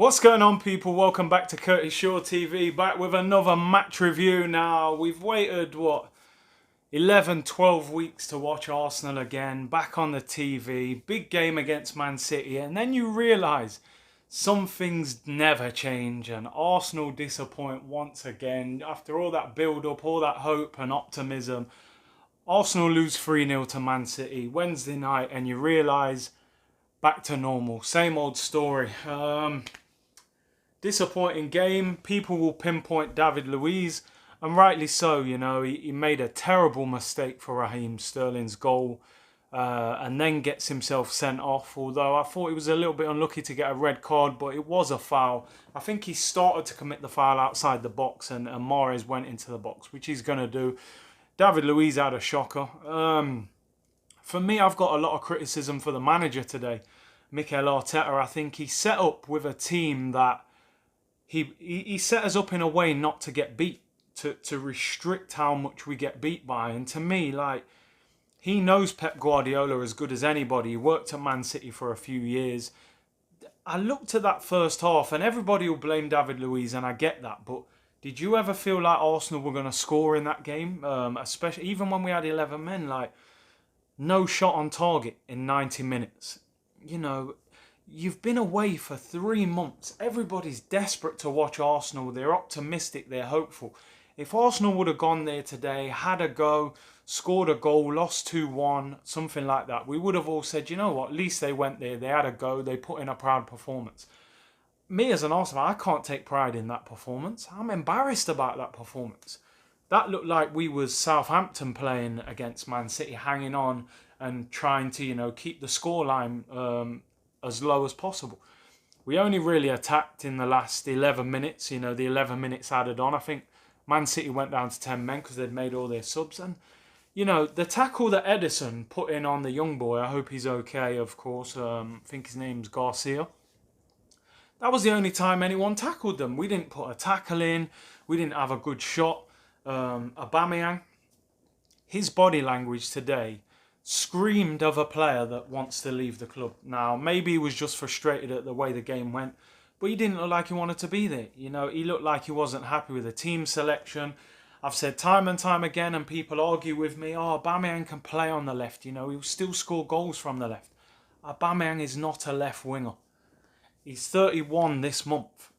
What's going on, people? Welcome back to Curtis Shaw TV, back with another match review now. We've waited, 11, 12 weeks to watch Arsenal again, back on the TV, big game against Man City, and then you realise some things never change and Arsenal disappoint once again. After all that build-up, all that hope and optimism, Arsenal lose 3-0 to Man City Wednesday night, and you realise back to normal. Same old story. Disappointing game. People will pinpoint David Luiz, and rightly so. You know, he made a terrible mistake for Raheem Sterling's goal, and then gets himself sent off. Although I thought he was a little bit unlucky to get a red card, but it was a foul. I think he started to commit the foul outside the box, and Mahrez went into the box, which he's going to do. David Luiz had a shocker. For me, I've got a lot of criticism for the manager today, Mikel Arteta. I think he set up with a team that he set us up in a way not to get beat, to restrict how much we get beat by. And to me, like, he knows Pep Guardiola as good as anybody. He worked at Man City for a few years. I looked at that first half, and everybody will blame David Luiz, and I get that. But did you ever feel like Arsenal were going to score in that game? Especially even when we had 11 men, like, no shot on target in 90 minutes. You know, you've been away for 3 months. Everybody's desperate to watch Arsenal. They're optimistic. They're hopeful. If Arsenal would have gone there today, had a go, scored a goal, lost 2-1, something like that, we would have all said, you know what, at least they went there, they had a go, they put in a proud performance. Me as an Arsenal, I can't take pride in that performance. I'm embarrassed about that performance. That looked like we was Southampton playing against Man City, hanging on and trying to, keep the scoreline as low as possible. We only really attacked in the last 11 minutes, the 11 minutes added on. I think Man City went down to 10 men because they'd made all their subs. And, the tackle that Edison put in on the young boy, I hope he's okay, of course. I think his name's Garcia. That was the only time anyone tackled them. We didn't put a tackle in. We didn't have a good shot. Aubameyang, his body language today screamed of a player that wants to leave the club. Now, maybe he was just frustrated at the way the game went, but he didn't look like he wanted to be there. He looked like he wasn't happy with the team selection. I've said time and time again, and people argue with me, Aubameyang can play on the left. He'll still score goals from the left. Aubameyang is not a left winger. He's 31 this month.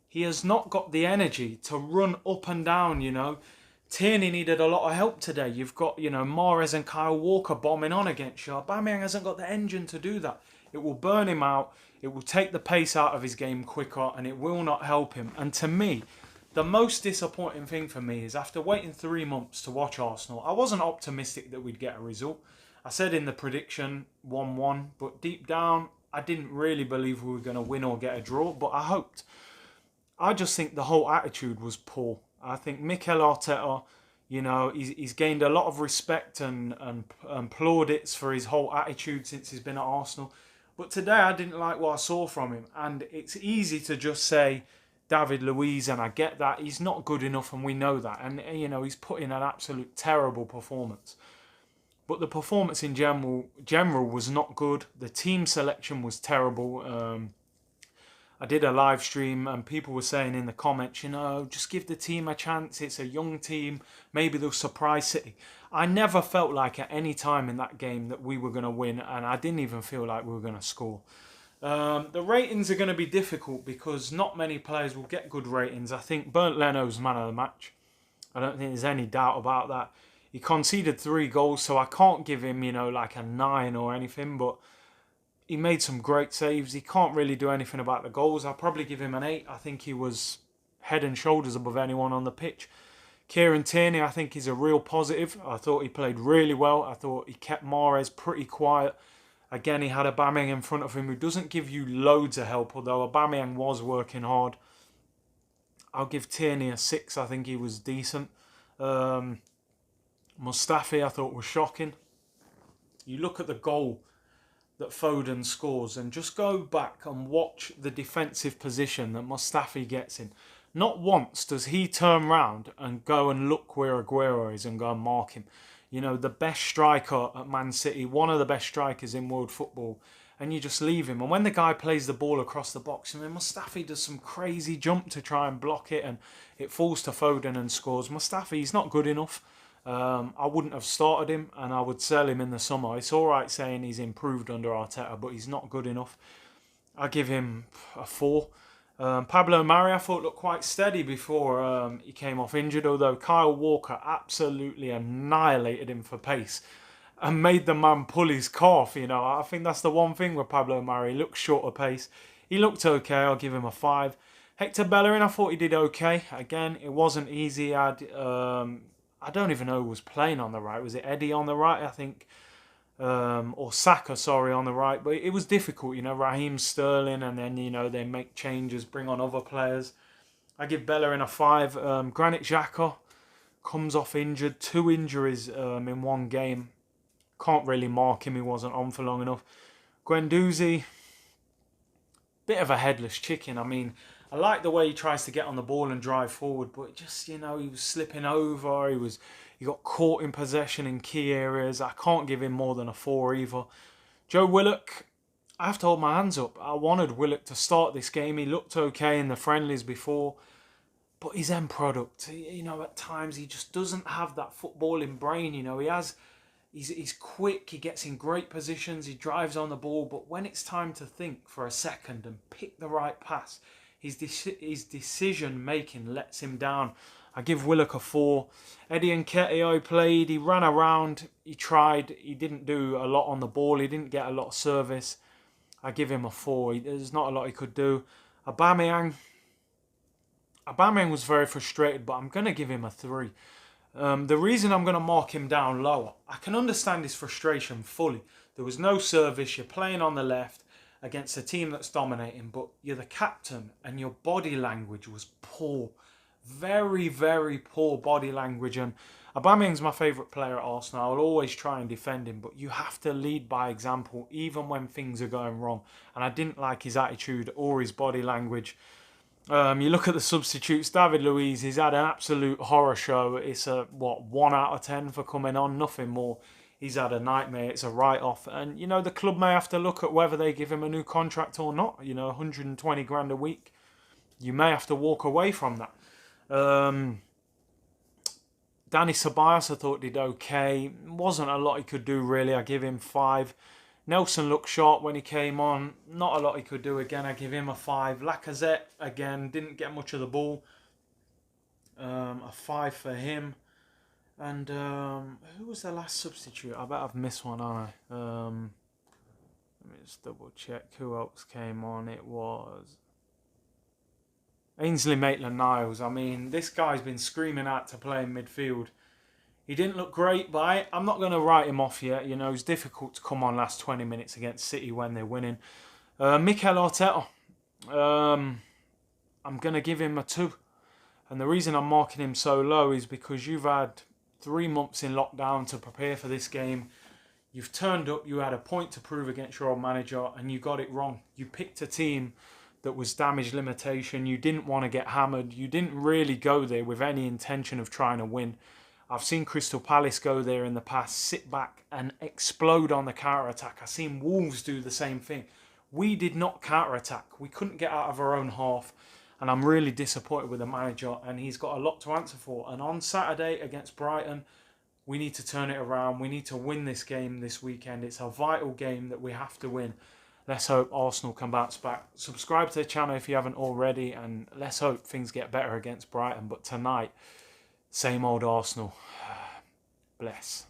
He has not got the energy to run up and down, Tierney needed a lot of help today. You've got, Mahrez and Kyle Walker bombing on against you. Aubameyang hasn't got the engine to do that. It will burn him out. It will take the pace out of his game quicker, and it will not help him. And to me, the most disappointing thing for me is after waiting 3 months to watch Arsenal, I wasn't optimistic that we'd get a result. I said in the prediction 1-1, but deep down, I didn't really believe we were going to win or get a draw, but I hoped. I just think the whole attitude was poor. I think Mikel Arteta, he's gained a lot of respect and plaudits for his whole attitude since he's been at Arsenal. But today I didn't like what I saw from him. And it's easy to just say David Luiz, and I get that. He's not good enough, and we know that. And, he's put in an absolute terrible performance. But the performance in general was not good. The team selection was terrible. I did a live stream and people were saying in the comments, just give the team a chance. It's a young team. Maybe they'll surprise City. I never felt like at any time in that game that we were going to win, and I didn't even feel like we were going to score. The ratings are going to be difficult because not many players will get good ratings. I think Bernd Leno's man of the match. I don't think there's any doubt about that. He conceded 3 goals, so I can't give him, like a 9 or anything, but he made some great saves. He can't really do anything about the goals. I'll probably give him an 8. I think he was head and shoulders above anyone on the pitch. Kieran Tierney, I think he's a real positive. I thought he played really well. I thought he kept Mahrez pretty quiet. Again, he had Aubameyang in front of him who doesn't give you loads of help, although Aubameyang was working hard. I'll give Tierney a 6. I think he was decent. Mustafi, I thought, was shocking. You look at the goal that Foden scores and just go back and watch the defensive position that Mustafi gets in. Not once does he turn round and go and look where Aguero is and go and mark him. The best striker at Man City, one of the best strikers in world football, and you just leave him. And when the guy plays the ball across the box, I mean, Mustafi does some crazy jump to try and block it, and it falls to Foden and scores. Mustafi, he's not good enough. I wouldn't have started him, and I would sell him in the summer. It's all right saying he's improved under Arteta, but he's not good enough. I give him a 4. Pablo Mari, I thought, looked quite steady before he came off injured, although Kyle Walker absolutely annihilated him for pace and made the man pull his calf. You know, I think that's the one thing with Pablo Mari. He looks short of pace. He looked okay. I'll give him a 5. Hector Bellerin, I thought he did okay. Again, it wasn't easy. I don't even know who was playing on the right. Was it Eddie on the right, I think? Or Saka, sorry, on the right. But it was difficult, you know, Raheem Sterling, and then, you know, they make changes, bring on other players. I give Bellerin a 5. Granit Xhaka comes off injured. 2 injuries in one game. Can't really mark him. He wasn't on for long enough. Guendouzi, bit of a headless chicken. I mean, I like the way he tries to get on the ball and drive forward, but just, you know, he was slipping over. He got caught in possession in key areas. I can't give him more than a 4 either. Joe Willock, I have to hold my hands up. I wanted Willock to start this game. He looked okay in the friendlies before, but his end product, you know, at times he just doesn't have that footballing brain. You know, he's quick, he gets in great positions, he drives on the ball, but when it's time to think for a second and pick the right pass, his decision making lets him down. I give Willock a 4. Eddie Nketiah played, he ran around, he tried, he didn't do a lot on the ball, he didn't get a lot of service. I give him a 4. There's not a lot he could do. Aubameyang was very frustrated, but I'm going to give him a 3. The reason I'm going to mark him down lower, I can understand his frustration fully. There was no service, you're playing on the left against a team that's dominating, but you're the captain and your body language was poor. Very, very poor body language. And Aubameyang's my favourite player at Arsenal. I'll always try and defend him, but you have to lead by example even when things are going wrong. And I didn't like his attitude or his body language. You look at the substitutes. David Luiz, he's had an absolute horror show. It's a 1 out of 10 for coming on, nothing more. He's had a nightmare. It's a write-off. And, you know, the club may have to look at whether they give him a new contract or not. You know, 120 grand a week. You may have to walk away from that. Danny Ceballos, I thought, did okay. Wasn't a lot he could do, really. I give him 5. Nelson looked sharp when he came on. Not a lot he could do. Again, I give him a 5. Lacazette, again, didn't get much of the ball. A 5 for him. And who was the last substitute? I bet I've missed one, haven't I? Let me just double check who else came on. It was Ainsley Maitland-Niles. I mean, this guy's been screaming out to play in midfield. He didn't look great, but I'm not going to write him off yet. You know, it's difficult to come on last 20 minutes against City when they're winning. Mikel Arteta, I'm going to give him a 2. And the reason I'm marking him so low is because you've had 3 months in lockdown to prepare for this game. You've turned up, you had a point to prove against your old manager, and you got it wrong. You picked a team that was damage limitation. You didn't want to get hammered. You didn't really go there with any intention of trying to win. I've seen Crystal Palace go there in the past, sit back and explode on the counter-attack. I've seen Wolves do the same thing. We did not counter-attack. We couldn't get out of our own half. And I'm really disappointed with the manager, and he's got a lot to answer for. And on Saturday against Brighton, we need to turn it around. We need to win this game this weekend. It's a vital game that we have to win. Let's hope Arsenal can bounce back. Subscribe to the channel if you haven't already, and let's hope things get better against Brighton. But tonight, same old Arsenal. Bless.